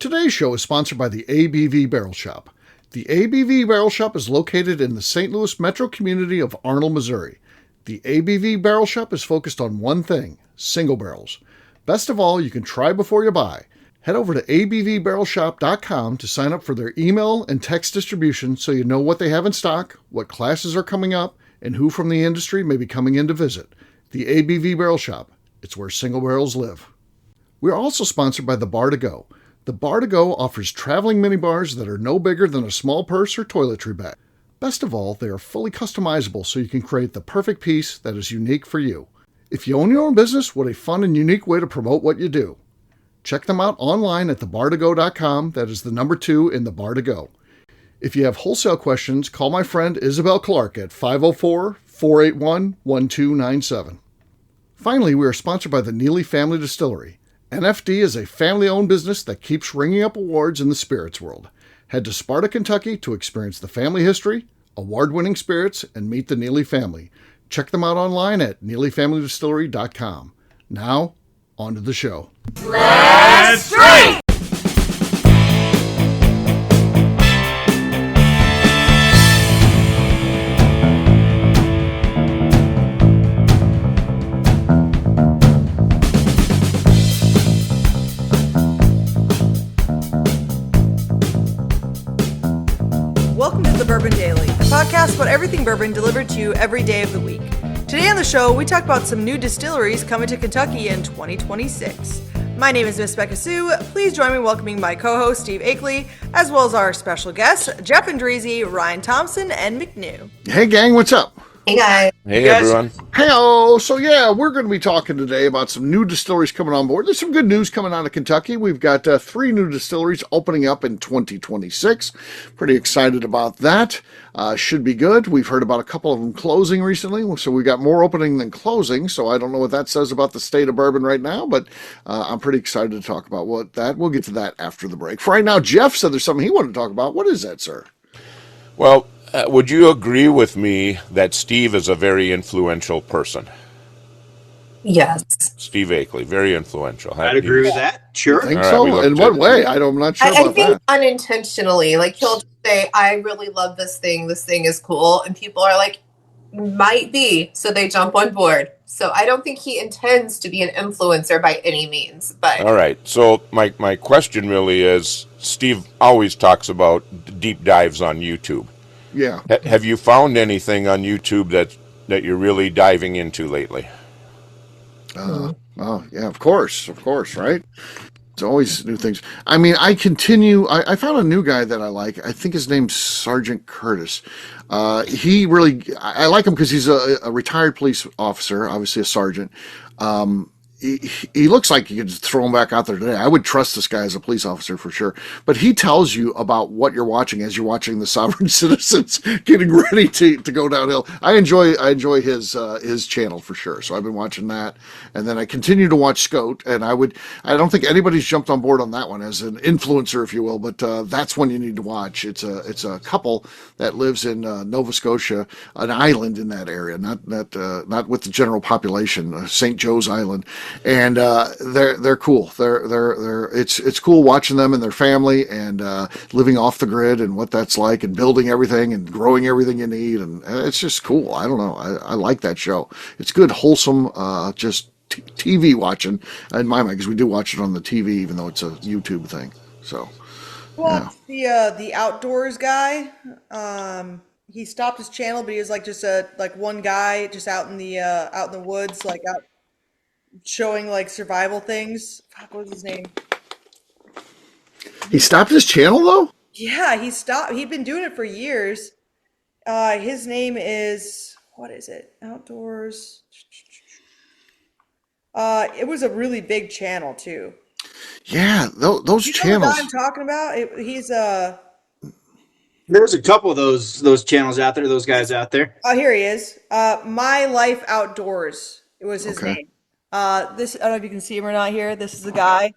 Today's show is sponsored by the ABV Barrel Shop. The ABV Barrel Shop is located in the St. Louis metro community of Arnold, Missouri. The ABV Barrel Shop is focused on one thing, single barrels. Best of all, you can try before you buy. Head over to abvbarrelshop.com to sign up for their email and text distribution so you know what they have in stock, what classes are coming up, and who from the industry may be coming in to visit. The ABV Barrel Shop. It's where single barrels live. We are also sponsored by the Bar to Go. The Bar to Go offers traveling minibars that are no bigger than a small purse or toiletry bag. Best of all, they are fully customizable so you can create the perfect piece that is unique for you. If you own your own business, what a fun and unique way to promote what you do. Check them out online at thebar2go.com. That is the number 2 in the Bar to Go. If you have wholesale questions, call my friend Isabel Clark at 504-481-1297. Finally, we are sponsored by the Neely Family Distillery. NFD is a family-owned business that keeps ringing up awards in the spirits world. Head to Sparta, Kentucky to experience the family history, award-winning spirits, and meet the Neely family. Check them out online at neelyfamilydistillery.com. Now, on to the show. Let's drink! Welcome to the Bourbon Daily, a podcast about everything bourbon delivered to you every day of the week. Today on the show, we talk about some new distilleries coming to Kentucky in 2026. My name is Miss Becca Sue. Please join me in welcoming my co-host, Steve Akeley, as well as our special guests, Jeff Andreezy, Ryan Thompson, and McNew. Hey gang, what's up? Hey guys. Hey everyone. Hello. So yeah, we're going to be talking today about some new distilleries coming on board. There's some good news coming out of Kentucky. We've got 3 new distilleries opening up in 2026. Pretty excited about that. Should be good. We've heard about a couple of them closing recently, so we got more opening than closing. So I don't know what that says about the state of bourbon right now, but I'm pretty excited to talk about We'll get to that after the break. For right now, Jeff said there's something he wanted to talk about. What is that, sir? Well, would you agree with me that Steve is a very influential person? Yes. Steve Akeley, very influential. I'd agree with that. Sure. I think All right, so. In what way? I'm not sure I about think that. unintentionally, like he'll just say, I really love this thing is cool. And people are like, might be. So they jump on board. So I don't think he intends to be an influencer by any means. But All right. So my question really is, Steve always talks about deep dives on YouTube. Yeah. Have you found anything on YouTube that you're really diving into lately? Oh, yeah, of course, right? It's always new things. I mean, I found a new guy that I like. I think his name's Sergeant Curtis. I like him because he's a retired police officer, obviously a sergeant. He looks like you could just throw him back out there today. I would trust this guy as a police officer for sure. But he tells you about what you're watching as you're watching the sovereign citizens getting ready to go downhill. I enjoy his channel for sure. So I've been watching that, and then I continue to watch Scout. And I don't think anybody's jumped on board on that one as an influencer, if you will. But that's one you need to watch. It's a couple that lives in Nova Scotia, an island in that area, not with the general population, St. Joe's Island. And they're cool. It's cool watching them and their family and living off the grid and what that's like and building everything and growing everything you need, and it's just cool. I don't know. I like that show. It's good, wholesome, just TV watching in my mind because we do watch it on the TV even though it's a YouTube thing. So, Well, the outdoors guy. He stopped his channel, but he was like just one guy just out in the woods, like out showing like survival things. Fuck, what was his name? He stopped his channel though? Yeah, he stopped. He'd been doing it for years. His name is, what is it? Outdoors. It was a really big channel too. Yeah, those You know channels. what I'm talking about? He's There's a couple of those channels out there, those guys out there. Oh, here he is. My Life Outdoors. It was his Okay. name. This, I don't know if you can see him or not here. This is the guy.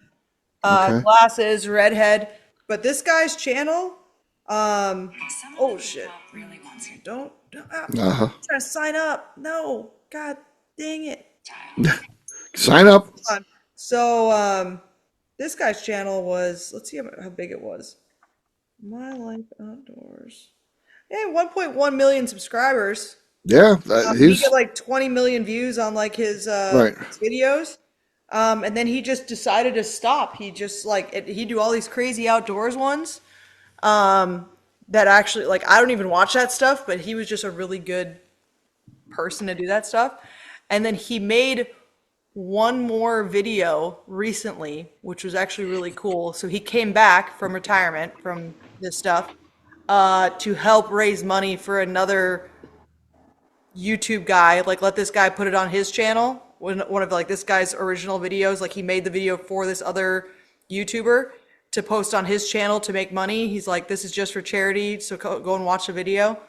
Okay. Glasses, redhead. But this guy's channel, oh shit. Don't I'm Uh-huh. trying to sign up. No. God dang it. Sign up. So, This guy's channel was, let's see how big it was. My Life Outdoors. Yeah, 1.1 million subscribers. Yeah, He he's got like 20 million views on like his right. videos. And then he just decided to stop. He just he'd do all these crazy outdoors ones. That actually, like, I don't even watch that stuff, but he was just a really good person to do that stuff. And then he made one more video recently, which was actually really cool. So he came back from retirement from this stuff to help raise money for another YouTube guy. Like, let this guy put it on his channel. One of like this guy's original videos. Like, he made the video for this other YouTuber to post on his channel to make money. He's like, this is just for charity, so go and watch the video.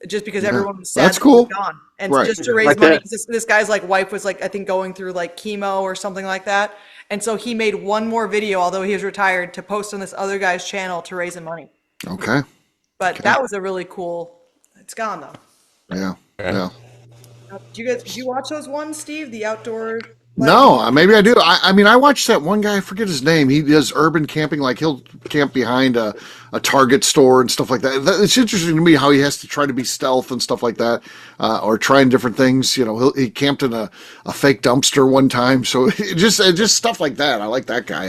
Just because everyone was sad That's that he was cool. gone. And Right. just to raise Like money, that. 'cause this guy's like wife was like, I think going through like chemo or something like that. And so he made one more video, although he was retired, to post on this other guy's channel to raise him money. Okay. But that was a really cool, it's gone though. Yeah. Yeah. Yeah. Did you watch those ones, Steve? The outdoor? No, maybe I do. I mean, I watched that one guy. I forget his name. He does urban camping. Like he'll camp behind a Target store and stuff like that. It's interesting to me how he has to try to be stealth and stuff like that, or trying different things. You know, he camped in a fake dumpster one time. So just stuff like that. I like that guy.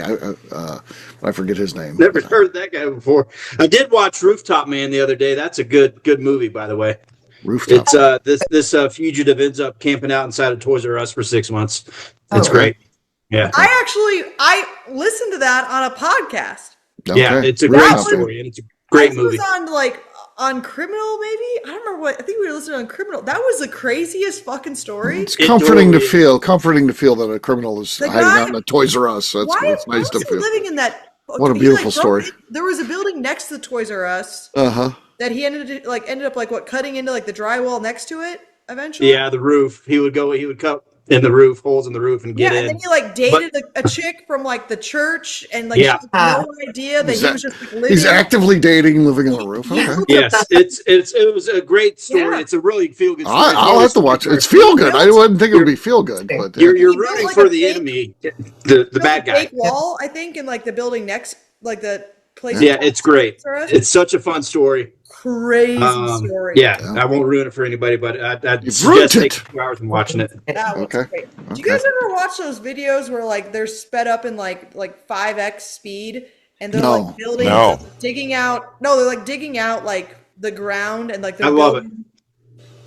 I forget his name. Never heard that guy before. I did watch Rooftop Man the other day. That's a good movie, by the way. Rooftop. It's this fugitive ends up camping out inside of Toys R Us for 6 months. It's Okay. great. Yeah. I listened to that on a podcast. Yeah, Okay. it's a That great was- story and it's a great It movie. was on Criminal, maybe? I don't remember what. I think we were listening on Criminal. That was the craziest fucking story. It's It comforting totally to feel that a criminal is The hiding guy- out in a Toys R Us. That's Why nice was to he feel. living in that? What a he, beautiful broke story. in- There was a building next to the Toys R Us Uh-huh. that he ended up cutting into like the drywall next to it eventually. Yeah, the roof. He would cut in the roof, holes in the roof, and get Yeah, in. and then he like dated a chick from like the church, and like Yeah. she had no idea that He's he a- was just like living. He's actively dating, living on a roof. Okay. Yes, it was a great story. Yeah. It's a really feel good story. I'll have to watch it. It's feel good. I wouldn't think it would be feel good, but You're He built, rooting like, for a the fake- enemy, the built bad a guy. fake wall, I think, in like the building next, like the place. Yeah, it's great. Toys R Us. It's such a fun story. Crazy story. Yeah, Yeah. I won't ruin it for anybody, but I'd You've suggest ruined taking 2 hours and watching it. That was Okay. great. Do you Okay. guys ever watch those videos where like they're sped up in like 5x speed and they're No. like building, No. digging out? No, they're like digging out like the ground and like they're I love building,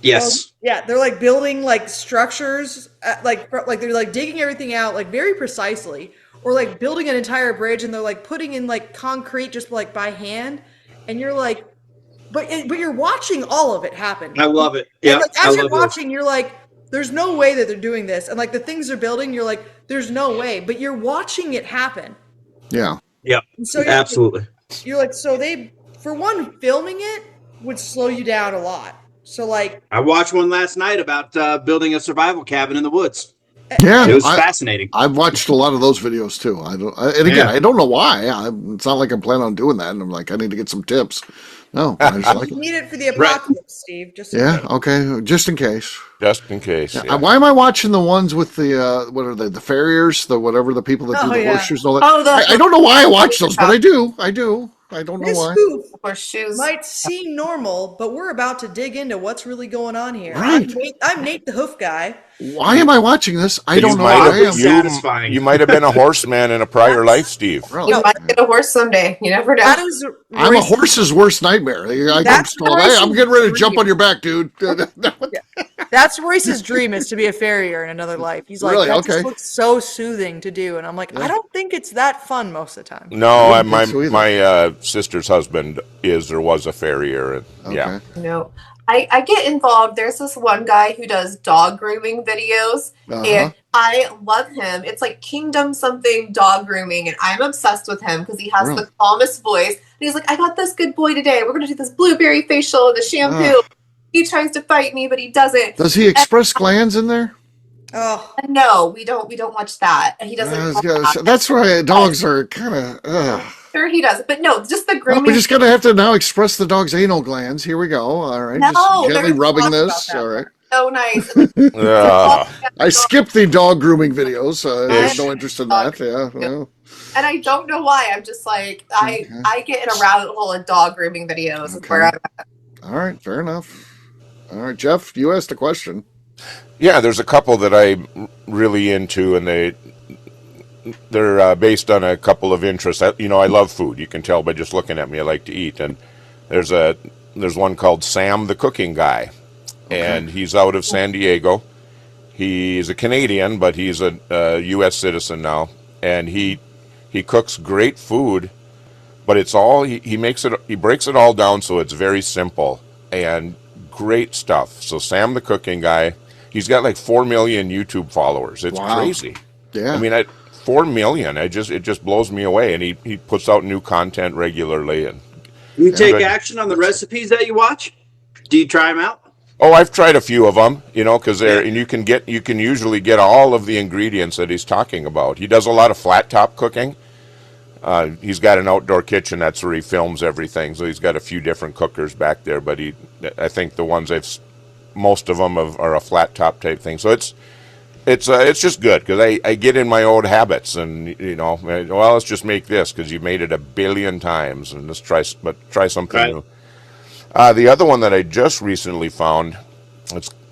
Yes. Yeah, they're like building like structures, like they're like digging everything out like very precisely, or like building an entire bridge and they're like putting in like concrete just like by hand, and you're like, but you're watching all of it happen. I love it. And Yeah, like, I as you're love those. watching, you're like, there's no way that they're doing this, and like the things they're building, you're like, there's no way, but you're watching it happen. yeah. Yeah, And so absolutely. you're like, so they, for one, filming it would slow you down a lot. So like, I watched one last night about building a survival cabin in the woods. Yeah. It was I, fascinating. I've watched a lot of those videos too. And again, Yeah. I don't know why. It's not like I'm planning on doing that. And I'm like, I need to get some tips. No, I just like you it. need it for the apocalypse, Steve. Just in Yeah. case. Okay. Just in case. Just in case. Yeah. Why am I watching the ones with the what are they? The farriers, the whatever, the people that do Oh, the yeah. horseshoes and all that. Oh, I don't know why I watch those, but I do. I don't know This why. spoof Horseshoes. might seem normal, but we're about to dig into what's really going on here. Right. I'm Nate the Hoof Guy. Why am I watching this? I You don't know. might I have- am. Satisfying. You might have been a horseman in a prior life, Steve. Really? You might get a horse someday. You never know. That is I'm a horse's worst nightmare. That's I'm getting ready to Royce's jump on dream. your back, dude. That's Royce's dream, is to be a farrier in another life. He's like, Really? that Okay. just looks so soothing to do. And I'm like, I don't think it's that fun most of the time. No, I wouldn't think so either. my sister's husband is or was a farrier. And, yeah. Okay. No. I get involved. There's this one guy who does dog grooming videos, and I love him. It's like Kingdom something dog grooming, and I'm obsessed with him because he has Really? the calmest voice. And he's like, I got this good boy today. We're going to do this blueberry facial and the shampoo. He tries to fight me, but he doesn't. Does he express glands in there? Oh, No, we don't watch that. He doesn't. That's why dogs are kind of. Sure, he does. But no, just the Well, grooming. we're just gonna have to now express the dog's anal glands. Here we go. All right, No, just gently there's rubbing talk this. about that. All right. So nice. Ah. I skipped the dog grooming videos. I have Ish. no interest in that. Yeah. Well, And I don't know why. I'm just like, I get in a rabbit hole of dog grooming videos. Okay. Where I'm at. All right, fair enough. All right, Jeff, you asked a question. Yeah, there's a couple that I'm really into, and they're based on a couple of interests. I love food. You can tell by just looking at me. I like to eat, and there's one called Sam the Cooking Guy, and he's out of San Diego. He's a Canadian, but he's a U.S. citizen now, and he cooks great food, but it's all he breaks it all down so it's very simple and great stuff. So Sam the Cooking Guy, he's got like 4 million YouTube followers. It's crazy. Yeah. I mean, 4 million. It just blows me away, and he puts out new content regularly. And you take action on the recipes that you watch. Do you try them out? Oh, I've tried a few of them, because and you can usually get all of the ingredients that he's talking about. He does a lot of flat top cooking. He's got an outdoor kitchen. That's where he films everything. So he's got a few different cookers back there. But I think the ones most of them are a flat top type thing. So it's just good because I get in my old habits and well, let's just make this because you made it 1 billion times and let's try something new. The other one that I just recently found,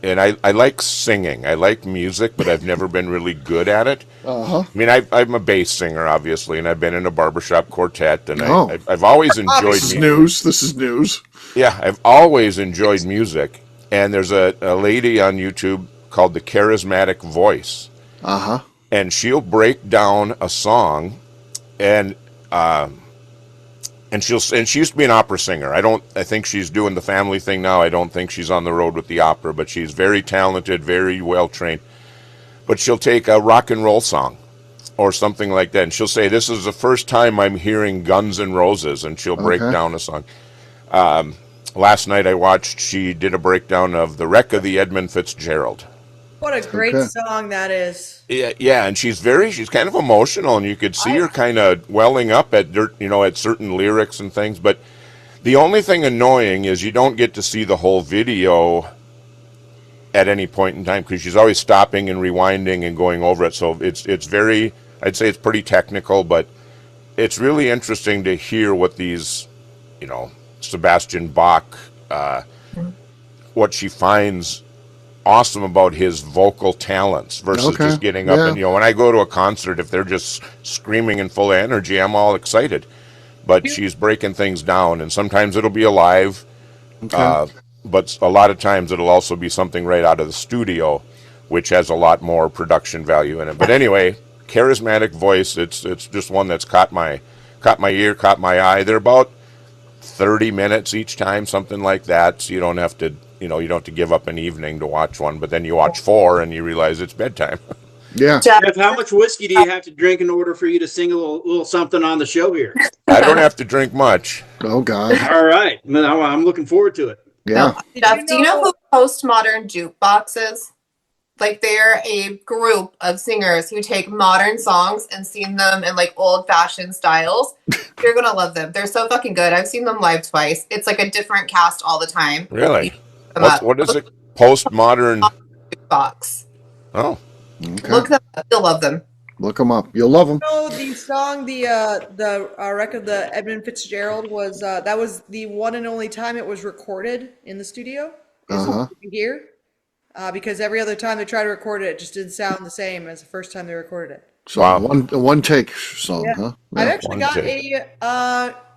I like singing. I like music, but I've never been really good at it. I mean, I'm a bass singer, obviously, and I've been in a barbershop quartet, and I've always enjoyed music. This is news. Yeah, I've always enjoyed music. And there's a lady on YouTube called The Charismatic Voice. And she'll break down a song, and she used to be an opera singer. I think she's doing the family thing now. I don't think she's on the road with the opera, but she's very talented, very well trained. But she'll take a rock and roll song or something like that, and she'll say, "This is the first time I'm hearing Guns N' Roses," and she'll break down a song. Last night she did a breakdown of The Wreck of the Edmund Fitzgerald. What a great song that is. Yeah, and she's kind of emotional, and you could see her kind of welling up at certain lyrics and things. But the only thing annoying is you don't get to see the whole video at any point in time because she's always stopping and rewinding and going over it. So it's very, I'd say it's pretty technical, but it's really interesting to hear what these, Sebastian Bach, what she finds awesome about his vocal talents versus just getting up and when I go to a concert, if they're just screaming and full of energy, I'm all excited. But she's breaking things down, and sometimes it'll be alive, but a lot of times it'll also be something right out of the studio, which has a lot more production value in it. But anyway, Charismatic Voice, it's just one that's caught my ear, caught my eye. They're about 30 minutes each time, something like that, so you don't have to give up an evening to watch one, but then you watch 4 and you realize it's bedtime. Yeah. Jeff, how much whiskey do you have to drink in order for you to sing a little something on the show here? I don't have to drink much. Oh, God. All right. I'm looking forward to it. Yeah. Jeff, do you know who Postmodern Jukebox is? Like, they're a group of singers who take modern songs and sing them in like old-fashioned styles. You're gonna love them. They're so fucking good. I've seen them live twice. It's like a different cast all the time. Really? What is it? Postmodern Jukebox. Oh. Okay. Look them up. You'll love them. Look them up. You'll love them. The song, the Wreck of the Edmund Fitzgerald was that was the one and only time it was recorded in the studio. Here. Because every other time they tried to record it, it just didn't sound the same as the first time they recorded it. So one take song, huh? Yeah. I've actually got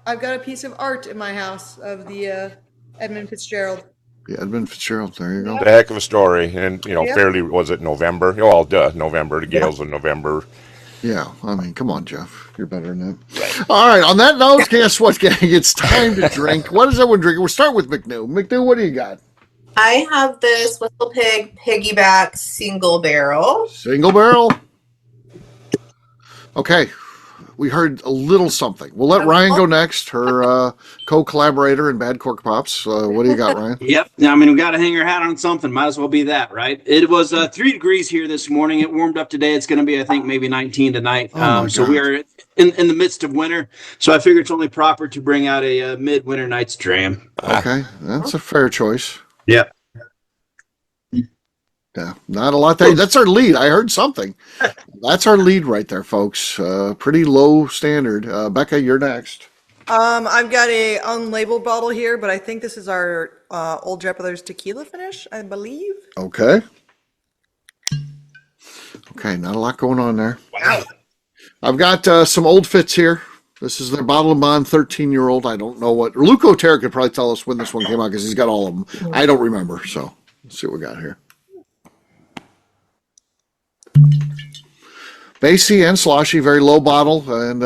I've got a piece of art in my house of the Edmund Fitzgerald. Yeah, Edmund Fitzgerald. There you go. The heck of a story, and fairly was it November? November. The Gales in November. Yeah, I mean, come on, Jeff. You're better than that. Right. All right, on that note, guess what, gang? It's time to drink. What is everyone drinking? We'll start with McNew. McNew, what do you got? I have this Whistle Pig Piggyback Single Barrel. Single barrel? Okay. We heard a little something. We'll let Ryan go next, her co-collaborator in Bad Cork Pops. What do you got, Ryan? Yep. I mean, we got to hang our hat on something. Might as well be that, right? It was 3 degrees here this morning. It warmed up today. It's going to be, I think, maybe 19 tonight. So we are in the midst of winter. So I figure it's only proper to bring out a midwinter night's dram. Okay. That's a fair choice. Yep. Yeah, not a lot there. That's our lead. I heard something. That's our lead right there, folks. Pretty low standard. Becca, you're next. I've got a unlabeled bottle here, but I think this is our Old Jet Brothers tequila finish, I believe. Okay. Okay, not a lot going on there. Wow. I've got some old fits here. This is their Bottle of Bond 13-year-old. I don't know what. Luco Terra could probably tell us when this one came out because he's got all of them. I don't remember. So let's see what we got here. Bassy and sloshy, very low bottle, and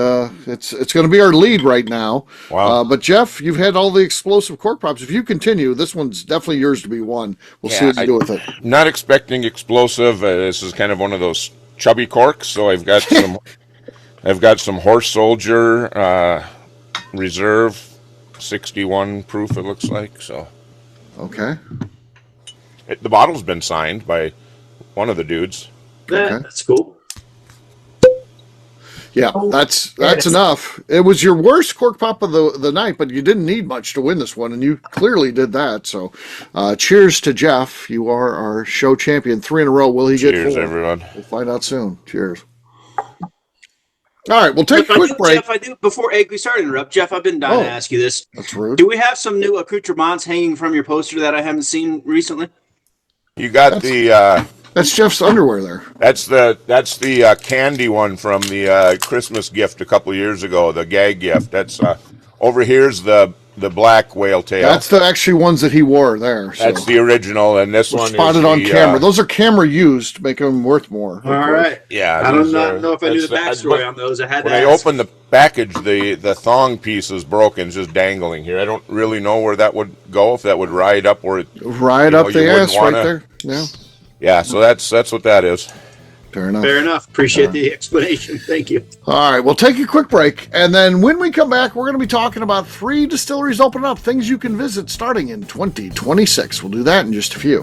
it's going to be our lead right now. Wow. But Jeff, you've had all the explosive cork pops. If you continue, this one's definitely yours to be won. We'll see what you do with it. Not expecting explosive. This is kind of one of those chubby corks, so I've got some. I've got some Horse Soldier Reserve 61 proof. It looks like so. Okay. The bottle's been signed by one of the dudes. That's cool. Yeah, that's enough. It was your worst cork pop of the night, but you didn't need much to win this one, and you clearly did that. So, cheers to Jeff. You are our show champion. 3 in a row. Will he get 4? Cheers, everyone. We'll find out soon. Cheers. All right, we'll take a quick break. Jeff, before we start to interrupt, Jeff, I've been dying to ask you this. That's rude. Do we have some new accoutrements hanging from your poster that I haven't seen recently? You got That's Jeff's underwear there. That's the candy one from the Christmas gift a couple years ago, the gag gift. That's over here's the black whale tail. That's the actually ones that he wore there. So. That's the original, and this one spotted is on camera. Those are camera used, making them worth more. All right. Yeah, I don't know if I knew the backstory on those. I had when to I ask. opened the package, the thong piece is broken, it's just dangling here. I don't really know where that would go, if that would ride up where it right up the ass right there. Yeah. Yeah, so that's what that is. Fair enough. Fair enough. Appreciate the explanation. Thank you. All right, we'll take a quick break, and then when we come back, we're going to be talking about 3 distilleries opening up, things you can visit starting in 2026. We'll do that in just a few.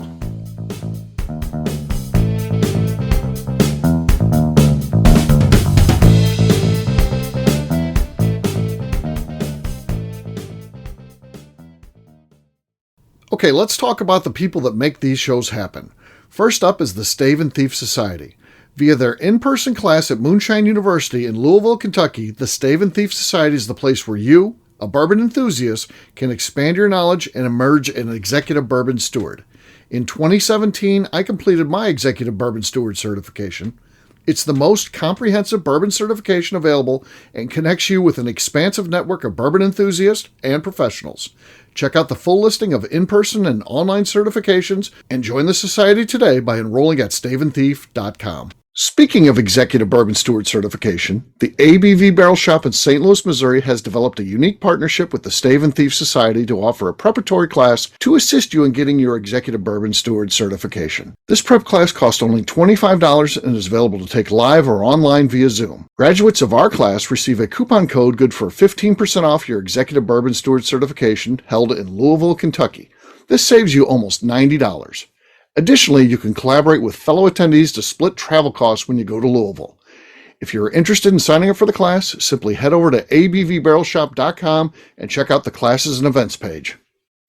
Okay, let's talk about the people that make these shows happen. First up is the Stave and Thief Society. Via their in-person class at Moonshine University in Louisville, Kentucky, the Stave and Thief Society is the place where you, a bourbon enthusiast, can expand your knowledge and emerge an executive bourbon steward. In 2017, I completed my executive bourbon steward certification. It's the most comprehensive bourbon certification available and connects you with an expansive network of bourbon enthusiasts and professionals. Check out the full listing of in-person and online certifications and join the society today by enrolling at staveandthief.com. Speaking of executive bourbon steward certification, the ABV Barrel Shop in St. Louis, Missouri has developed a unique partnership with the Stave and Thief Society to offer a preparatory class to assist you in getting your executive bourbon steward certification. This prep class costs only $25 and is available to take live or online via Zoom. Graduates of our class receive a coupon code good for 15% off your executive bourbon steward certification held in Louisville, Kentucky. This saves you almost $90. Additionally, you can collaborate with fellow attendees to split travel costs when you go to Louisville. If you're interested in signing up for the class, simply head over to abvbarrelshop.com and check out the classes and events page.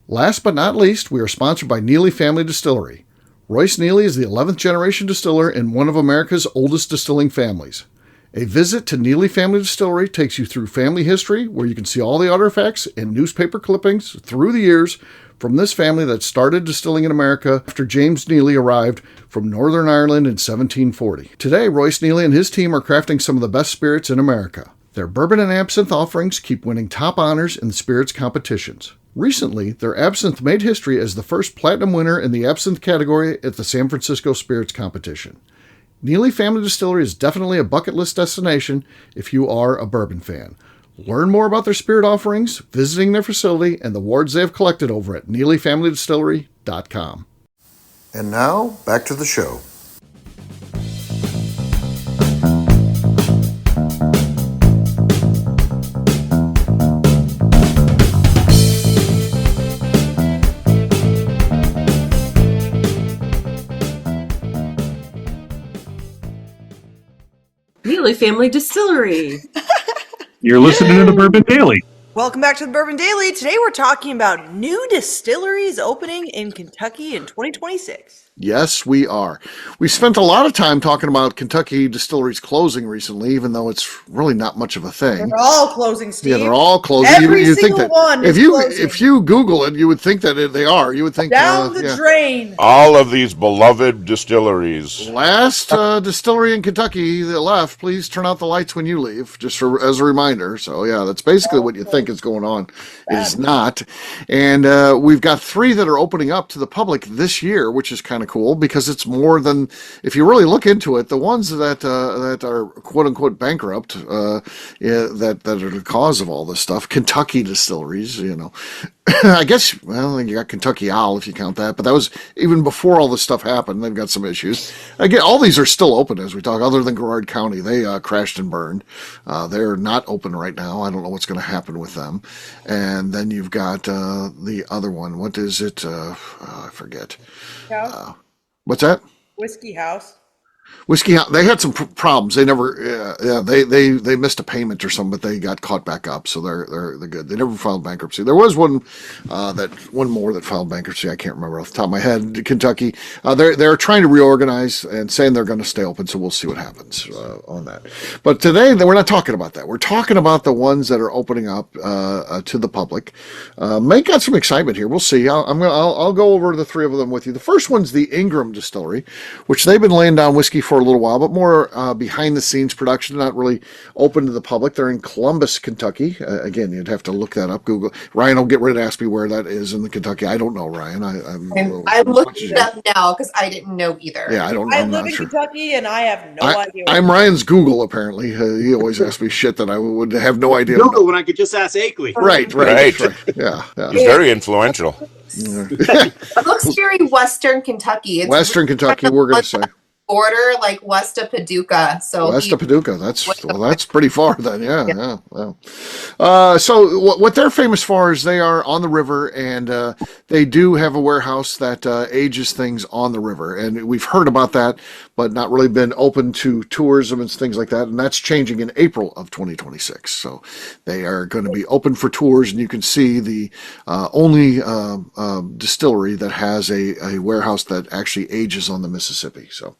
Last but not least, we are sponsored by Neely Family Distillery. Royce Neely is the 11th generation distiller in one of America's oldest distilling families. A visit to Neely Family Distillery takes you through family history, where you can see all the artifacts and newspaper clippings through the years from this family that started distilling in America after James Neely arrived from Northern Ireland in 1740. Today, Royce Neely and his team are crafting some of the best spirits in America. Their bourbon and absinthe offerings keep winning top honors in the spirits competitions. Recently, their absinthe made history as the first platinum winner in the absinthe category at the San Francisco Spirits Competition. Neely Family Distillery is definitely a bucket list destination if you are a bourbon fan. Learn more about their spirit offerings, visiting their facility, and the awards they have collected over at NeelyFamilyDistillery.com. And now, back to the show. Neely Family Distillery. You're listening to the Bourbon Daily. Welcome back to the Bourbon Daily. Today we're talking about new distilleries opening in Kentucky in 2026. Yes, we are. We spent a lot of time talking about Kentucky distilleries closing recently, even though it's really not much of a thing. They're all closing, Steve. Yeah, they're all closing. Every You think single that one if is closing. if you Google it, you would think that they are. You would think down the yeah. drain. All of these beloved distilleries. Last distillery in Kentucky that left, please turn out the lights when you leave, just as a reminder. So, yeah, that's basically what you think is going on. It is not. And we've got 3 that are opening up to the public this year, which is kind of cool because it's more than, if you really look into it, the ones that are quote-unquote bankrupt, that are the cause of all this stuff, Kentucky distilleries, I guess, well, you got Kentucky Owl if you count that, but that was even before all this stuff happened. They've got some issues. Again, all these are still open as we talk, other than Garrard County. They crashed and burned. They're not open right now. I don't know what's going to happen with them. And then you've got the other one. What is it? I forget. What's that? Whiskey House. Whiskey House, they had some problems. They never, they missed a payment or something, but they got caught back up, so they're good. They never filed bankruptcy. There was one more that filed bankruptcy. I can't remember off the top of my head. Kentucky, they're trying to reorganize and saying they're going to stay open. So we'll see what happens on that. But today we're not talking about that. We're talking about the ones that are opening up to the public. May got some excitement here. We'll see. I'll go over the 3 of them with you. The first one's the Ingram Distillery, which they've been laying down whiskey for a little while, but more behind the scenes production, not really open to the public. They're in Columbus, Kentucky. Again, you'd have to look that up. Google. Ryan will get ready to ask me where that is in the Kentucky. I don't know, Ryan. I'm looking it up now because I didn't know either. Yeah, I don't. I I'm live not in sure. Kentucky, and I have no idea. I'm Ryan's Google. Apparently, he always asks me shit that I would have no idea. Google when I could just ask Akeley. Right. Yeah. He's very influential. It looks very Western Kentucky. It's Western Kentucky, we're going to say. Border like west of Paducah. So west of Paducah, that's pretty far then. Yeah. So what they're famous for is they are on the river, and they do have a warehouse that ages things on the river, and we've heard about that, but not really been open to tourism and things like that. And that's changing in April of 2026. So they are going to be open for tours, and you can see the only distillery that has a warehouse that actually ages on the Mississippi. So.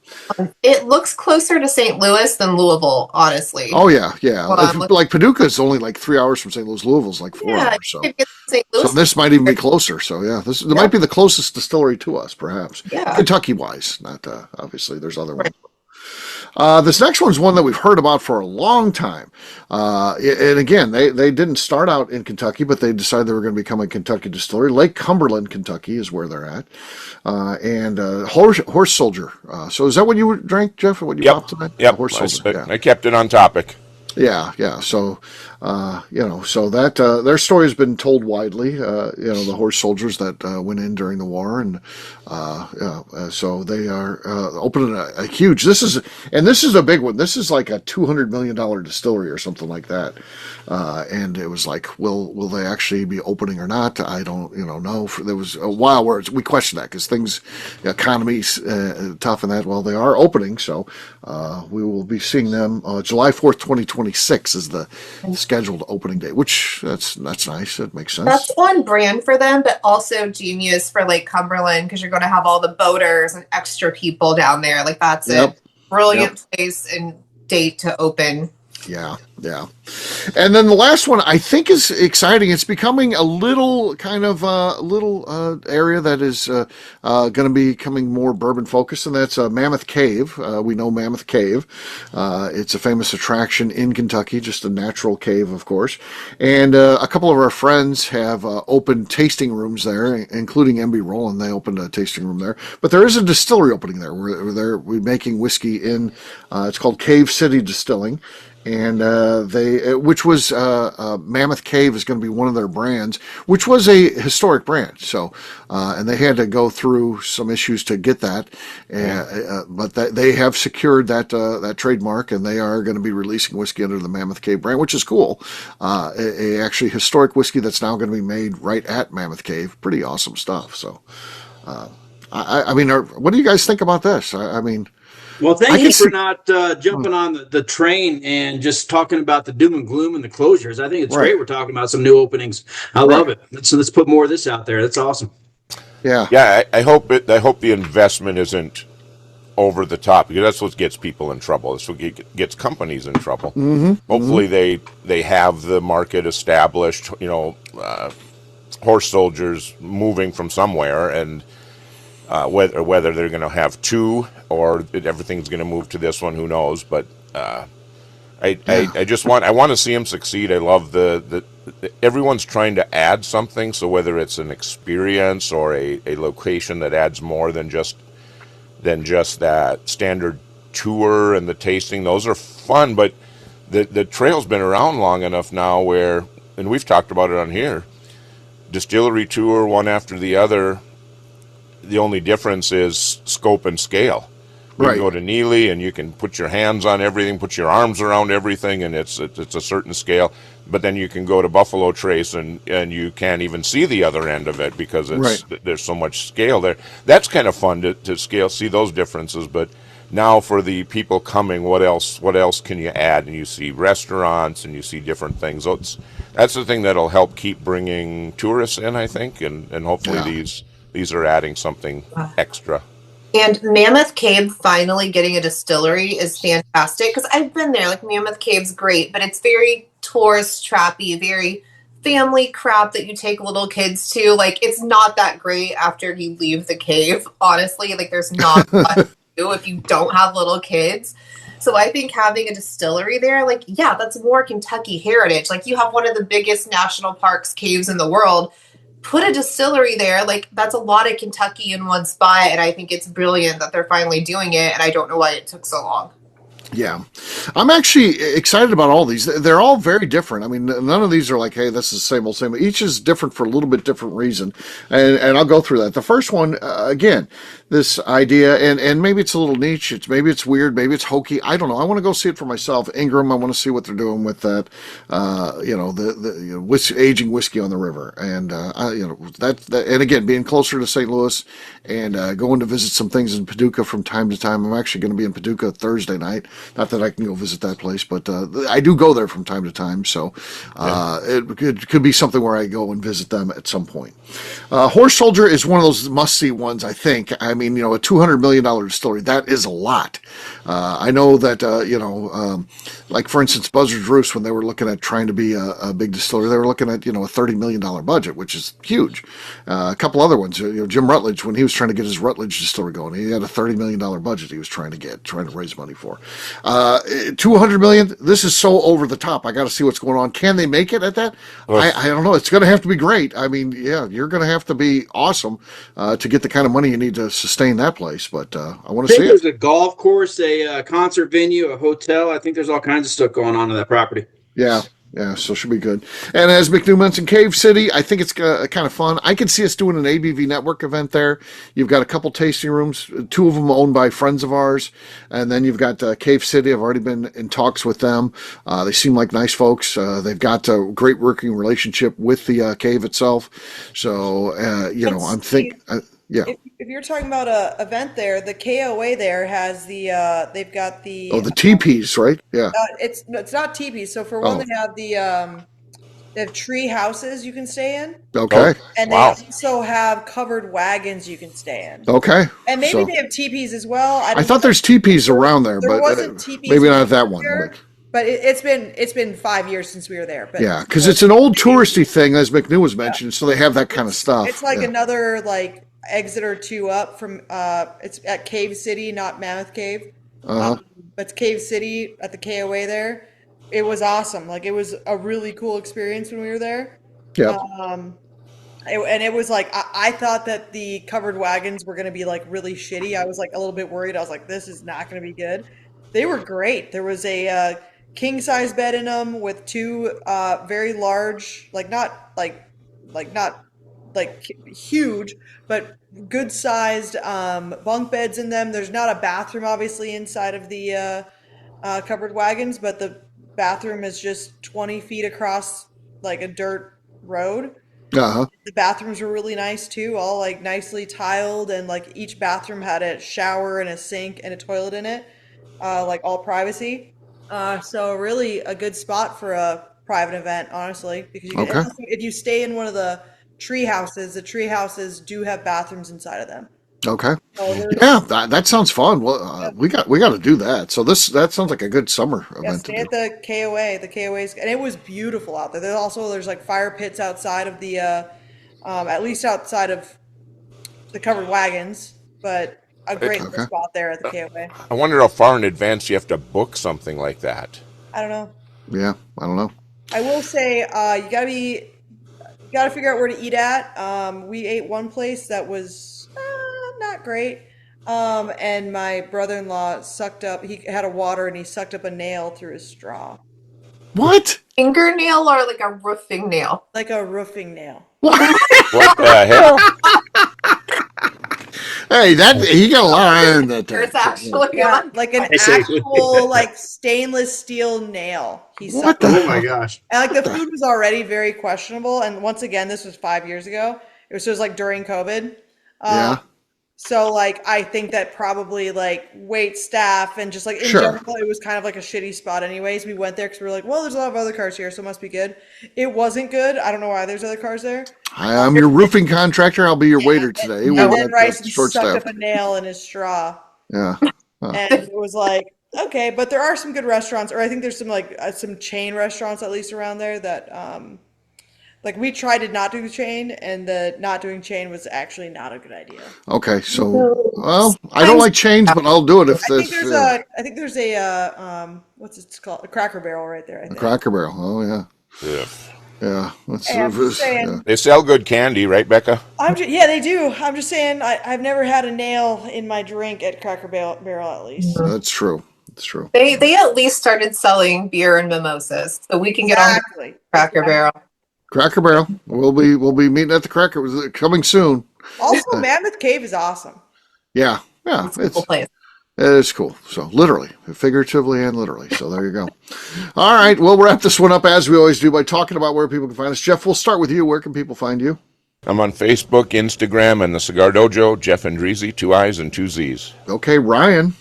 It looks closer to St. Louis than Louisville, honestly. Oh yeah. Like Paducah is only like 3 hours from St. Louis. Louisville's like 4 hours. So this might even be closer. So yeah, this might be the closest distillery to us, perhaps. Yeah. Kentucky wise, not obviously. There's other ones. This next one's one that we've heard about for a long time. And again, they didn't start out in Kentucky, but they decided they were going to become a Kentucky distillery. Lake Cumberland, Kentucky is where they're at. And Horse Soldier. So is that what you drank, Jeff? What you popped tonight? Yep. Horse Soldier. I kept it on topic. Yeah. So, so that their story has been told widely. The horse soldiers that went in during the war, and so they are opening a huge. This is a big one. This is like a $200 million distillery or something like that. And it was like, will they actually be opening or not? I don't, know. There was a while where we questioned that because economy's tough and that. Well, they are opening, so we will be seeing them July 4th, 2026 is the scheduled opening date, which that's nice. It makes sense. That's on brand for them, but also genius for Lake Cumberland because you're going to have all the boaters and extra people down there. Like that's a brilliant place and date to open. Yeah. And then the last one I think is exciting. It's becoming a little kind of area that is going to be becoming more bourbon focused, and that's Mammoth Cave. We know Mammoth Cave. It's a famous attraction in Kentucky, just a natural cave, of course. And a couple of our friends have opened tasting rooms there, including MB Roland. They opened a tasting room there. But there is a distillery opening there where we're making whiskey in. It's called Cave City Distilling. And which was Mammoth Cave is going to be one of their brands, which was a historic brand. So, and they had to go through some issues to get that, but they have secured that trademark, and they are going to be releasing whiskey under the Mammoth Cave brand, which is cool. A actually historic whiskey that's now going to be made right at Mammoth Cave. Pretty awesome stuff. So, I mean, what do you guys think about this? I mean. Well, thank you for not jumping on the train and just talking about the doom and gloom and the closures. I think it's great we're talking about some new openings. I love it. So let's put more of this out there. That's awesome. Yeah. Yeah, I hope it. I hope the investment isn't over the top because that's what gets people in trouble. That's what gets companies in trouble. Mm-hmm. Mm-hmm. Hopefully, they have the market established. Horse soldiers moving from somewhere, and whether they're going to have two or everything's going to move to this one, who knows? But Yeah. I just want to see them succeed. I love everyone's trying to add something. So whether it's an experience or a location that adds more than just that standard tour and the tasting, those are fun. But the trail's been around long enough now where, and we've talked about it on here, distillery tour one after the other. The only difference is scope and scale. You can Right. go to Neely and you can put your hands on everything, put your arms around everything, and it's a certain scale. But then you can go to Buffalo Trace and you can't even see the other end of it because Right. there's so much scale there. That's kind of fun to scale, see those differences. But now for the people coming, what else can you add? And you see restaurants and you see different things. So that's the thing that'll help keep bringing tourists in, I think, and hopefully Yeah. these are adding something extra. And Mammoth Cave finally getting a distillery is fantastic because I've been there. Like Mammoth Cave's great, but it's very tourist trappy, very family crap that you take little kids to. Like it's not that great after you leave the cave. Honestly, like there's not much to do if you don't have little kids. So I think having a distillery there, like yeah, that's more Kentucky heritage. Like you have one of the biggest national parks caves in the world, put a distillery there. Like that's a lot of Kentucky in one spot, and I think it's brilliant that they're finally doing it, and I don't know why it took so long. Yeah, I'm actually excited about all these. They're all very different. I mean, none of these are like, hey, this is the same old same. Each is different for a little bit different reason, and I'll go through that. The first one, again, this idea, and maybe it's a little niche. Maybe it's weird. Maybe it's hokey. I don't know. I want to go see it for myself. Ingram. I want to see what they're doing with that. Aging whiskey on the river, and and again, being closer to St. Louis, and going to visit some things in Paducah from time to time. I'm actually going to be in Paducah Thursday night. Not that I can go visit that place, but I do go there from time to time. So it could be something where I go and visit them at some point. Horse Soldier is one of those must-see ones, I think. I mean, a $200 million distillery, that is a lot. I know that, like for instance, Buzzard's Roost, when they were looking at trying to be a big distillery, they were looking at, a $30 million budget, which is huge. A couple other ones, Jim Rutledge, when he was trying to get his Rutledge distillery going, he had a $30 million budget he was trying to raise money for. 200 million. This is so over the top. I got to see what's going on. Can they make it at that? I don't know. It's going to have to be great. I mean, yeah, you're going to have to be awesome to get the kind of money you need to sustain that place. But I want to see There's it. a golf course, a concert venue, a hotel. I think there's all kinds of stuff going on that property. Yeah. Yeah, so it should be good. And as McNew mentioned, Cave City, I think it's kind of fun. I can see us doing an ABV Network event there. You've got a couple tasting rooms, two of them owned by friends of ours. And then you've got Cave City. I've already been in talks with them. They seem like nice folks. They've got a great working relationship with the cave itself. So, I'm thinking... yeah. If you're talking about a event there, the KOA there has they've got the the teepees, right? Yeah. it's not teepees. So for one, Oh, they have tree houses you can stay in, okay. and they Wow. also have covered wagons you can stay in. Okay. And maybe So they have teepees as well. I thought there's teepees around there, There but wasn't teepees maybe when not we that were one. there, but it's been 5 years since we were there. But Yeah, because it's an old touristy thing, as McNew was mentioning, so they have that kind of stuff. it's like Yeah. another like exit or two up from it's at Cave City, not Mammoth Cave. Uh-huh. But it's Cave City at the KOA there. It was awesome. Like it was a really cool experience when we were there. Yeah. And it was like I thought that the covered wagons were going to be like really shitty. I was like a little bit worried. I was like, this is not going to be good. They were great. There was a king size bed in them with two very large, not huge, but good sized bunk beds in them. There's not a bathroom obviously inside of the covered wagons, but the bathroom is just 20 feet across like a dirt road. Uh-huh. The bathrooms were really nice too, all like nicely tiled, and like each bathroom had a shower and a sink and a toilet in it, like all privacy. So really a good spot for a private event, honestly, because you can, Okay. if you stay in one of the tree houses. The tree houses do have bathrooms inside of them. Okay. So Yeah, that sounds fun. Well, we got to do that. So that sounds like a good summer yeah, event to stay do. at the KOA. The KOA's, and it was beautiful out there. There's like fire pits outside of the, at least outside of the covered wagons, but a great little Okay. spot there at the KOA. I wonder how far in advance you have to book something like that. I don't know. Yeah, I don't know. I will say, you gotta figure out where to eat at. We ate one place that was not great. And my brother-in-law he had a water and he sucked up a nail through his straw. What? Fingernail or like a roofing nail? Like a roofing nail. What the heck? Hey, he got a lot of iron that There's time. actually Yeah, like an actual like stainless steel nail. He What sucked the up. Oh my gosh. And like the food was already very questionable. And once again, this was 5 years ago. It was like during COVID. Yeah. So like I think that probably like wait staff and just like in Sure. general, it was kind of like a shitty spot anyways. We went there because we were like, well, there's a lot of other cars here, so it must be good. It wasn't good. I don't know why there's other cars there. Hi, I'm your roofing contractor. I'll be your waiter today. And We'll then have Rice short sucked staff. up a nail in his straw. Yeah. And it was like, okay, but there are some good restaurants, or I think there's some like some chain restaurants at least around there that like we tried to not do the chain, and the not doing chain was actually not a good idea. Okay, so I don't like chains, but I'll do it if I think this there's a what's it called? A Cracker Barrel right there, I think. Cracker Barrel. Oh yeah, Ugh. yeah. Let's Hey, I'm just saying. yeah. They sell good candy, right, Becca? Yeah, they do. I'm just saying I've never had a nail in my drink at Cracker Barrel at least. That's true. That's true. They at least started selling beer and mimosas, so we can get on Exactly. Cracker Barrel. Cracker Barrel. We'll be meeting at the Cracker coming soon. Also, Mammoth Cave is awesome. Yeah, yeah. It's a cool place. It's cool. So literally, figuratively, and literally. So there you go. All right. We'll wrap this one up as we always do by talking about where people can find us. Jeff, we'll start with you. Where can people find you? I'm on Facebook, Instagram, and the Cigar Dojo, Jeff Andreezy, 2 I's and 2 Z's. Okay, Ryan.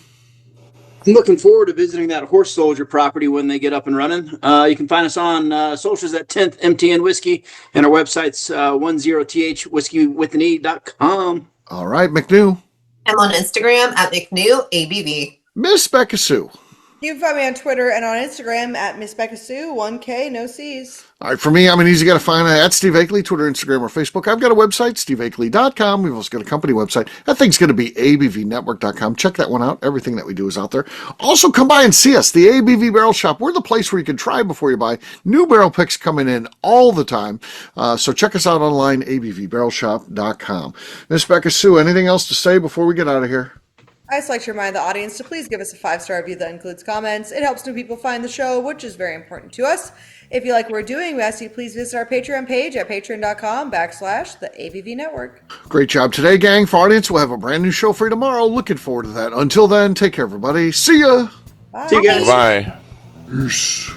I'm looking forward to visiting that Horse Soldier property when they get up and running. You can find us on socials at 10th MTN Whiskey, and our website's 10thwhiskey.com. All right, McNew. I'm on Instagram at McNew ABV. Miss Becca Sue. You can find me on Twitter and on Instagram at Miss Becca Sue, 1K, no C's. All right, for me, I'm an easy guy to find at Steve Akeley, Twitter, Instagram, or Facebook. I've got a website, steveakeley.com. We've also got a company website. That thing's going to be abvnetwork.com. Check that one out. Everything that we do is out there. Also, come by and see us, the ABV Barrel Shop. We're the place where you can try before you buy. New barrel picks coming in all the time. So check us out online, abvbarrelshop.com. Miss Becca Sue, anything else to say before we get out of here? I just like to remind the audience to please give us a 5-star review that includes comments. It helps new people find the show, which is very important to us. If you like what we're doing, we ask you to please visit our Patreon page at patreon.com/the ABV Network. Great job today, gang. For our audience, we'll have a brand new show for you tomorrow. Looking forward to that. Until then, take care, everybody. See ya. Bye. See you guys. Bye. Peace.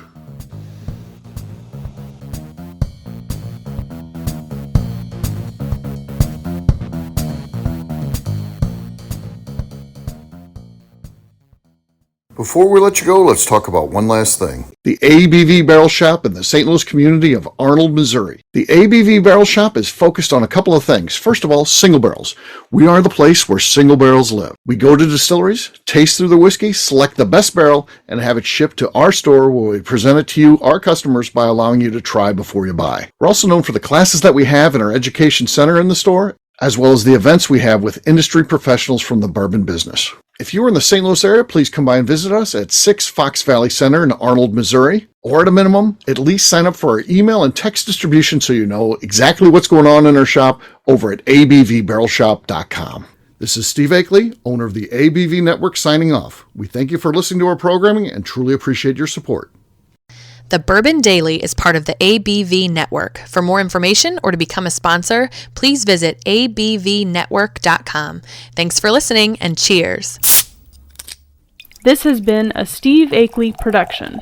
Before we let you go, let's talk about one last thing. The ABV Barrel Shop in the St. Louis community of Arnold, Missouri. The ABV Barrel Shop is focused on a couple of things. First of all, single barrels. We are the place where single barrels live. We go to distilleries, taste through the whiskey, select the best barrel, and have it shipped to our store where we present it to you, our customers, by allowing you to try before you buy. We're also known for the classes that we have in our education center in the store, as well as the events we have with industry professionals from the bourbon business. If you are in the St. Louis area, please come by and visit us at 6 Fox Valley Center in Arnold, Missouri. Or at a minimum, at least sign up for our email and text distribution so you know exactly what's going on in our shop over at abvbarrelshop.com. This is Steve Akeley, owner of the ABV Network, signing off. We thank you for listening to our programming and truly appreciate your support. The Bourbon Daily is part of the ABV Network. For more information or to become a sponsor, please visit abvnetwork.com. Thanks for listening and cheers. This has been a Steve Akeley production.